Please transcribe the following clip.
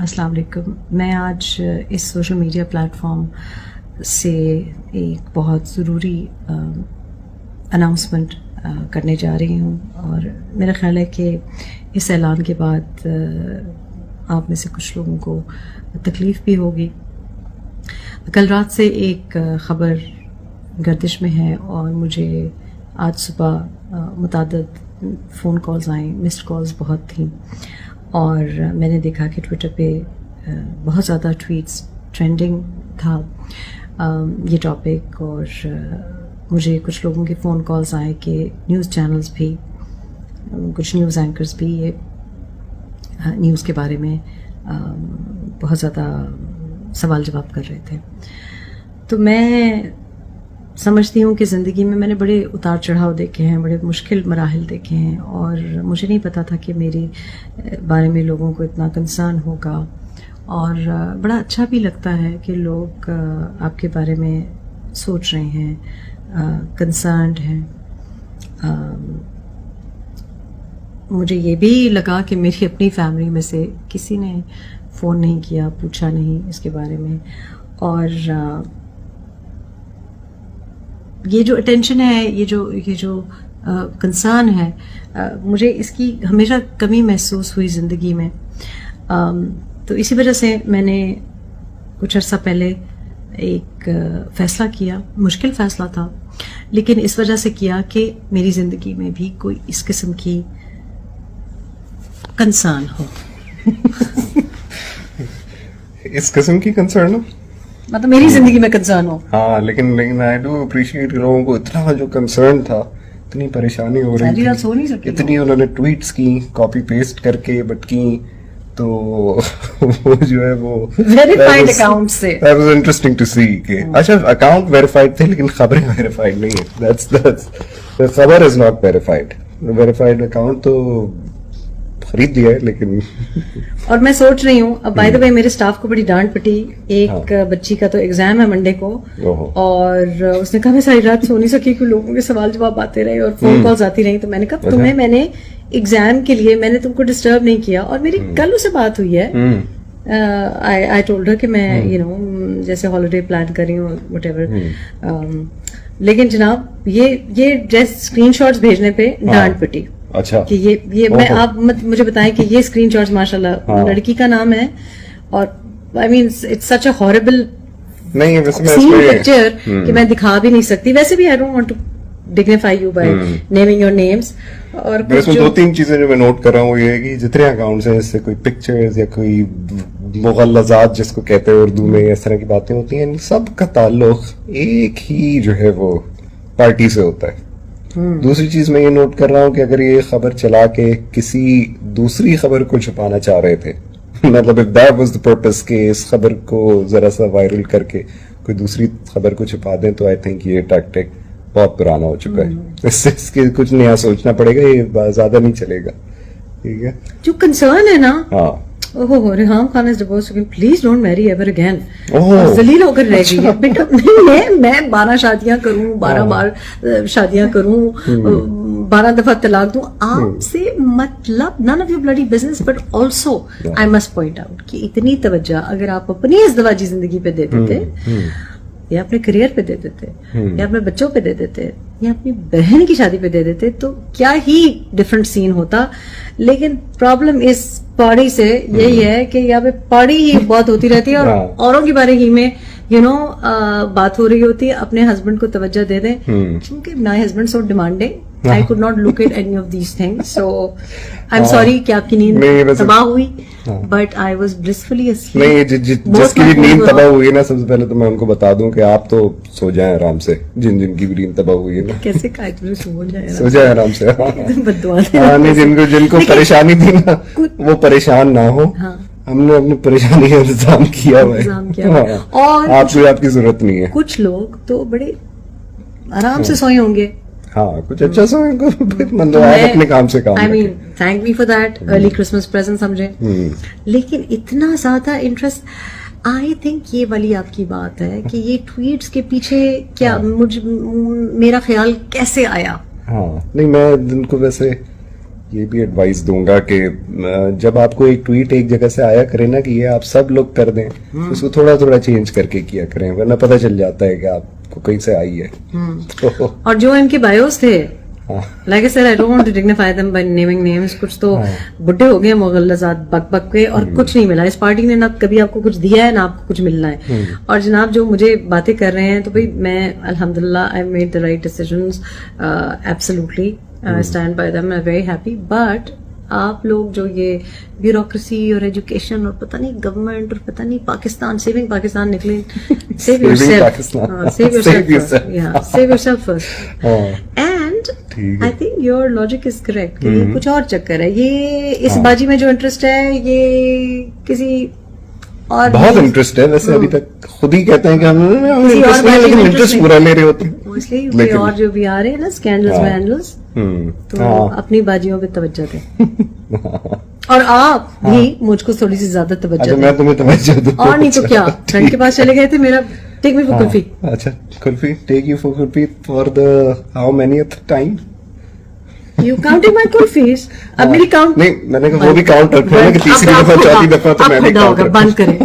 अस्सलाम वालेकुम. मैं आज इस सोशल मीडिया प्लेटफॉर्म से एक बहुत ज़रूरी अनाउंसमेंट करने जा रही हूँ और मेरा ख़्याल है कि इस ऐलान के बाद आप में से कुछ लोगों को तकलीफ़ भी होगी. कल रात से एक ख़बर गर्दिश में है और मुझे आज सुबह मुताद्दद फ़ोन कॉल्स आई, मिस्ड कॉल्स बहुत थी और मैंने देखा कि ट्विटर पे बहुत ज़्यादा ट्वीट्स ट्रेंडिंग था ये टॉपिक और मुझे कुछ लोगों के फ़ोन कॉल्स आए कि न्यूज़ चैनल्स भी, कुछ न्यूज़ एंकर्स भी ये न्यूज़ के बारे में बहुत ज़्यादा सवाल जवाब कर रहे थे. तो मैं समझती हूँ कि ज़िंदगी में मैंने बड़े उतार चढ़ाव देखे हैं, बड़े मुश्किल मराहिल देखे हैं और मुझे नहीं पता था कि मेरे बारे में लोगों को इतना कंसर्न होगा और बड़ा अच्छा भी लगता है कि लोग आपके बारे में सोच रहे हैं, कंसर्न्ड हैं. मुझे ये भी लगा कि मेरी अपनी फैमिली में से किसी ने फ़ोन नहीं किया, पूछा नहीं इसके बारे में और ये जो अटेंशन है, ये जो कंसर्न है, मुझे इसकी हमेशा कमी महसूस हुई ज़िंदगी में. तो इसी वजह से मैंने कुछ अर्सा पहले एक फ़ैसला किया. मुश्किल फ़ैसला था लेकिन इस वजह से किया कि मेरी ज़िंदगी में भी कोई इस किस्म की कंसर्न हो. इस किस्म की कंसर्न हो मतलब मेरी जिंदगी में कंसर्न हो. हाँ, लेकिन आई डू अप्रिशिएट लोगों को इतना जो कंसर्न था, इतनी परेशानी हो रही थी, सो नहीं सकी, इतनी उन्होंने ट्वीट्स की कॉपी पेस्ट करके बट की, तो वो जो है वो वेरीफाइड अकाउंट से that was interesting to see कि अच्छा अकाउंट वेरीफाइड थे लेकिन खबरें वेरीफाइड नहीं है. दैट्स खबर is not verified. Verified account तो खरीद दिया है लेकिन और मैं सोच रही हूँ अब बाय द वे मेरे स्टाफ को बड़ी डांट पटी. एक बच्ची का तो एग्जाम है मंडे को और उसने कहा मैं सारी रात सो नहीं सकी क्योंकि लोगों के सवाल जवाब आते रहे और फोन कॉल्स आती रही. तो मैंने कहा तुम्हें मैंने एग्जाम के लिए मैंने तुमको डिस्टर्ब नहीं किया और मेरी कल उससे बात हुई है. आई टोल्ड हर कि मैं यू नो जैसे हॉलिडे प्लान कर रही हूँ व्हाटएवर. लेकिन जनाब ये जैसे स्क्रीनशॉट्स भेजने पे डांट पटी. अच्छा कि ये मैं आप मुझे बताएं कि ये स्क्रीनशॉट्स माशाल्लाह लड़की का नाम है और I mean it's such a horrible नहीं पिक्चर कि मैं दिखा भी नहीं सकती. वैसे भी I don't want to dignify you by naming your names. और इसमें दो तीन चीजें जो मैं नोट कर रहा हूँ ये है कि जितने अकाउंट्स हैं इससे कोई पिक्चर्स या कोई मुगल्लज़ात जिसको कहते हैं उर्दू में, इस तरह की बातें होती हैं, सब का ताल्लुक एक ही जो है वो पार्टी से होता है. दूसरी चीज मैं ये नोट कर रहा हूँ कि अगर ये खबर चला के किसी दूसरी खबर को छुपाना चाह रहे थे, मतलब if that was the purpose कि इस खबर को जरा सा वायरल करके कोई दूसरी खबर को छुपा दें, तो आई थिंक ये टैक्टिक बहुत पुराना हो चुका है. इसके कुछ नया सोचना पड़ेगा, ये ज्यादा नहीं चलेगा. ठीक है, जो कंसर्न है ना, हाँ ओहो Reham Khan is divorced again, please don't marry ever again. जलील होकर रह गई है बेटा. मैं 12 शादियां करूं, 12 बार शादियां करूं, 12 दफा तलाक दूं, आपसे मतलब none of your bloody business. But also I must point out कि इतनी तवज्जो अगर आप अपनी इज़्दिवाजी जिंदगी पे दे देते या अपने करियर पे दे देते या अपने बच्चों पे दे देते या अपनी बहन की शादी पे दे देते तो क्या ही डिफरेंट सीन होता. लेकिन प्रॉब्लम इस पार्टी से यही है कि यहाँ पे पार्टी ही बहुत होती रहती है और औरों के बारे ही में यू नो बात हो रही होती है. अपने हस्बैंड को तवज्जो दे दें क्योंकि my husband so demanding. I could not look at any of these things, so I'm sorry कि आपकी नींद तबाह हुई, but I was blissfully asleep. नहीं, जिसकी भी नींद तबाह हुई है ना, सबसे पहले तो मैं उनको बता दूं कि आप तो सो जाएं आराम से. जिनकी भी नींद तबाह हुई है ना, कैसे कहा तुझे सो जाए आराम से. नहीं, जिनको परेशानी थी ना वो परेशान ना हो. हमने अपनी परेशानी का इंतजाम किया हुआ है और आपकी जरूरत नहीं है. कुछ लोग तो बड़े आराम से सोए होंगे. हाँ, कुछ अच्छा सा मतलब आप अपने काम से काम. I mean thank me for that early Christmas present समझे. लेकिन इतना ज्यादा इंटरेस्ट, आई थिंक ये वाली आपकी बात है कि ये ट्वीट्स के पीछे क्या मेरा ख्याल कैसे आया. हाँ नहीं, मैं उनको वैसे ये भी एडवाइस दूंगा कि जब आपको एक ट्वीट एक जगह से आया करे ना कि ये आप सब लोग कर दें, उसको थोड़ा थोड़ा चेंज करके किया करें, वरना पता चल जाता है कि आपको कहीं से आई है। तो और जो इनके बायोस थे, हाँ, like I said, I don't want to dignify them by naming names, कुछ तो बुड्ढे हो गए मुगल्लजात बक बक के, और कुछ नहीं मिला। इस पार्टी ने ना कभी आपको कुछ दिया है ना आपको कुछ मिलना है। और जनाब जो मुझे बातें कर रहे हैं, तो भाई मैं अल्हम्दुलिल्लाह I made the right decisions, absolutely I stand by them, I am very happy. But आप लोग जो ये ब्यूरोक्रेसी और एजुकेशन और पता नहीं गवर्नमेंट और पता नहीं पाकिस्तान, सेविंग पाकिस्तान निकले, save yourself, save yourself first. And ठीक I think your logic is correct कि ये कुछ और चक्कर है, ये इस बाजी में जो इंटरेस्ट है ये किसी और बहुत इंटरेस्ट है वैसे, अभी तक खुद ही कहते हैं कि हम किसी और इंटरेस्ट नहीं है, बाजी लेकिन में इंटरेस्ट interest पूरा ले रहे होते हैं। वो इसलिए कोई और जो भी आ रहे हैं ना स्कैंडल्स हाँ। वैंडल्स, तो हाँ। अपनी बाजियों पे तवज्जो दें। और आप भी मुझको थोड़ी सी ज्यादा तवज्जो अच्छा, दें। मैं तुम्हें तवज्जो दूं और नहीं तो क्या, फ्रेंड के पास चले गए थे, मेरा टेक मी फॉर कुल्फी। अच्छा, kulfi, take you for kulfi for the how manyth time? You counting my kulfis? अब मेरी काउंट नहीं, मैंने कहा वो भी काउंट रखना है कि तीसरी दफा चौथी दफा तो मैं भी काउंट बंद करें।